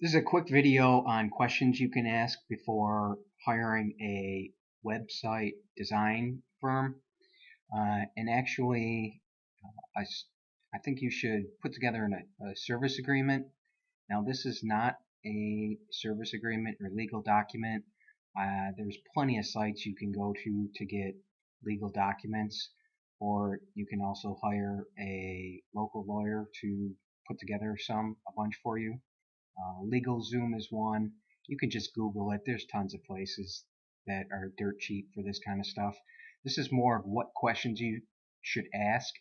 This is a quick video on questions you can ask before hiring a website design firm. And actually, I, I think you should put together a service agreement. Now, this is not a service agreement or legal document. There's plenty of sites you can go to get legal documents, or you can also hire a local lawyer to put together a bunch for you. LegalZoom is one. You can just Google it. There's tons of places that are dirt cheap for this kind of stuff. This is more of what questions you should ask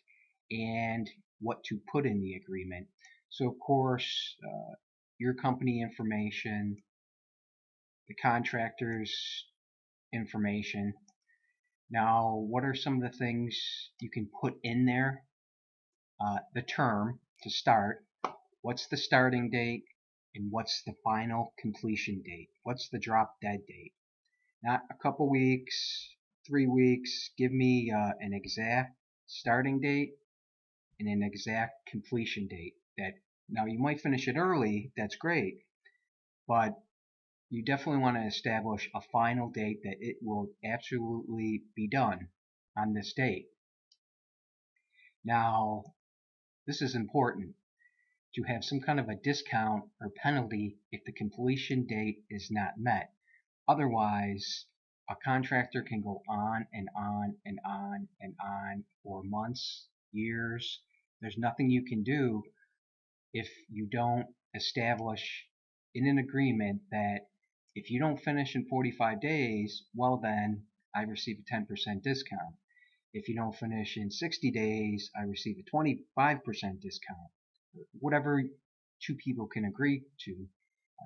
and what to put in the agreement. So, of course, your company information, the contractor's information. Now, what are some of the things you can put in there? The term to start. What's the starting date? And what's the final completion date? What's the drop dead date? Not a couple weeks, 3 weeks. Give me an exact starting date and an exact completion date. Now you might finish it early, that's great, but you definitely want to establish a final date that it will absolutely be done on this date. Now, this is important to have some kind of a discount or penalty if the completion date is not met. Otherwise, a contractor can go on and on and on and on for months, years. There's nothing you can do if you don't establish in an agreement that if you don't finish in 45 days, well then I receive a 10% discount. If you don't finish in 60 days, I receive a 25% discount. Whatever two people can agree to.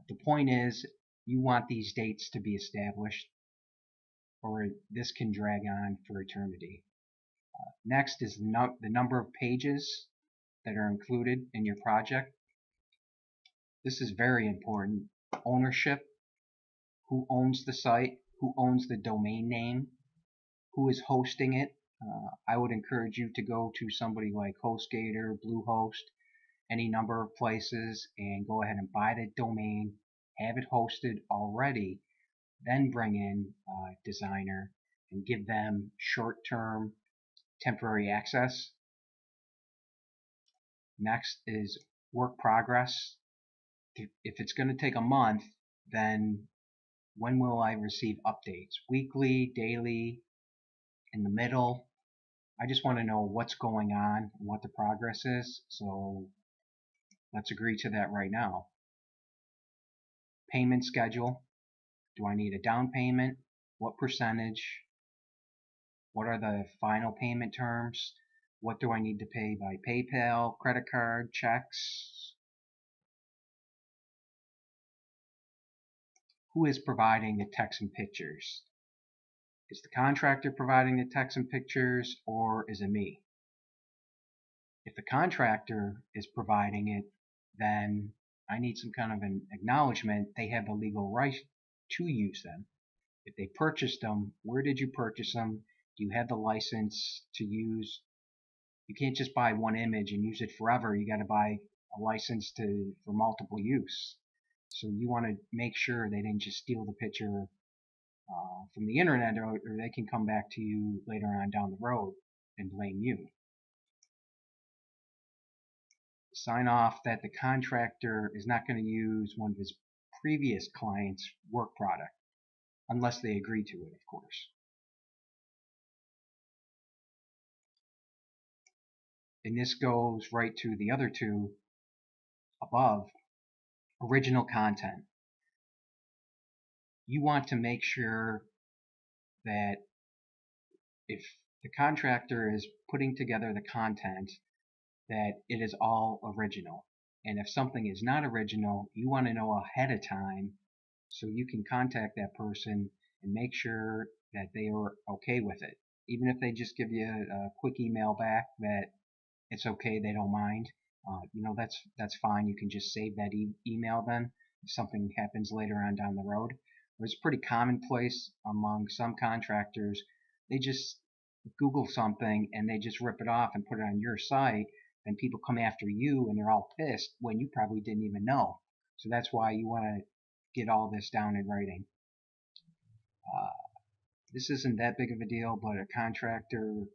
The point is, you want these dates to be established, or this can drag on for eternity. Next is the number of pages that are included in your project. This is very important. Ownership, who owns the site, who owns the domain name, who is hosting it. I would encourage you to go to somebody like HostGator, Bluehost, any number of places, and go ahead and buy the domain, have it hosted already, then bring in a designer and give them short-term temporary access. Next is work progress. If it's going to take a month, then when will I receive updates? Weekly, daily, in the middle? I just want to know what's going on and what the progress is, so let's agree to that right now. Payment schedule. Do I need a down payment? What percentage? What are the final payment terms? What do I need to pay by PayPal, credit card, checks? Who is providing the text and pictures? Is the contractor providing the text and pictures, or is it me? If the contractor is providing it, then I need some kind of an acknowledgement they have the legal right to use them. If they purchased them, where did you purchase them? Do you have the license to use? You can't just buy one image and use it forever. You got to buy a license for multiple use. So you want to make sure they didn't just steal the picture from the internet, or they can come back to you later on down the road and blame you. Sign off that the contractor is not going to use one of his previous clients' work product, unless they agree to it, of course. And this goes right to the other two above. Original content. You want to make sure that if the contractor is putting together the content, that it is all original. And if something is not original, you want to know ahead of time so you can contact that person and make sure that they are okay with it. Even if they just give you a quick email back that it's okay, they don't mind, that's fine. You can just save that email then if something happens later on down the road. It's pretty commonplace among some contractors. They just Google something and they just rip it off and put it on your site, and people come after you and they're all pissed when you probably didn't even know. So that's why you want to get all this down in writing. This isn't that big of a deal, but a contractor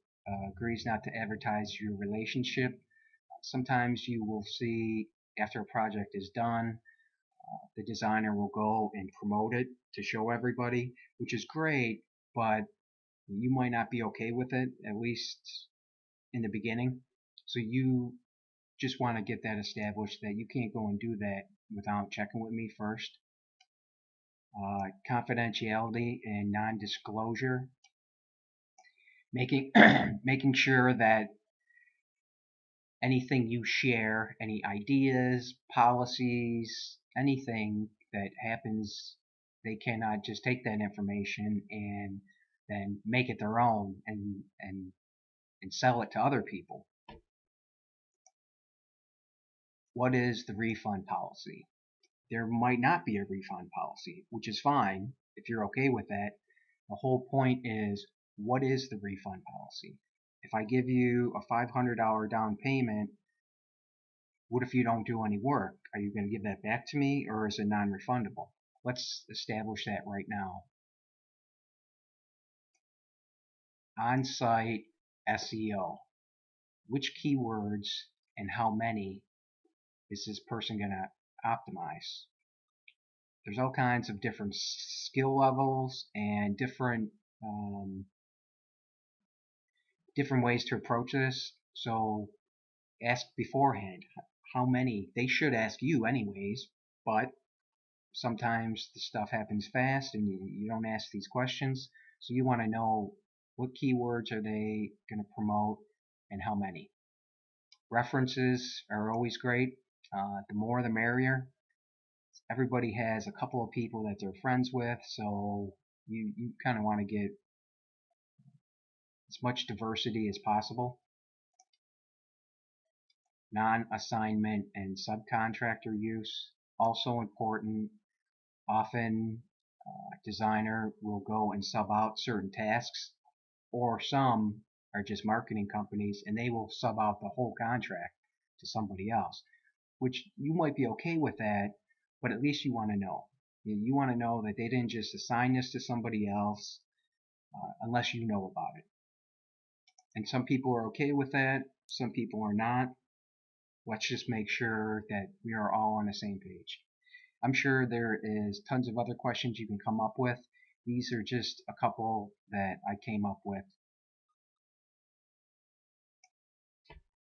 agrees not to advertise your relationship. Sometimes you will see after a project is done, the designer will go and promote it to show everybody, which is great, but you might not be okay with it, at least in the beginning. So you just want to get that established that you can't go and do that without checking with me first. Confidentiality and non-disclosure, making making sure that anything you share, any ideas, policies, anything that happens, they cannot just take that information and then make it their own and sell it to other people. What is the refund policy? There might not be a refund policy, which is fine if you're okay with that. The whole point is, what is the refund policy? If I give you a $500 down payment, what if you don't do any work? Are you going to give that back to me, or is it non-refundable? Let's establish that right now. On-site SEO. Which keywords and how many is this person going to optimize? There's all kinds of different skill levels and different ways to approach this. So ask beforehand how many. They should ask you anyways, but sometimes the stuff happens fast and you don't ask these questions. So you want to know what keywords are they going to promote and how many. References are always great. The more the merrier. Everybody has a couple of people that they're friends with, so you kind of want to get as much diversity as possible. Non-assignment and subcontractor use, also important. Often designer will go and sub out certain tasks, or some are just marketing companies and they will sub out the whole contract to somebody else, which you might be okay with that, but at least you want to know. You want to know that they didn't just assign this to somebody else unless you know about it. And some people are okay with that, some people are not. Let's just make sure that we are all on the same page. I'm sure there is tons of other questions you can come up with. These are just a couple that I came up with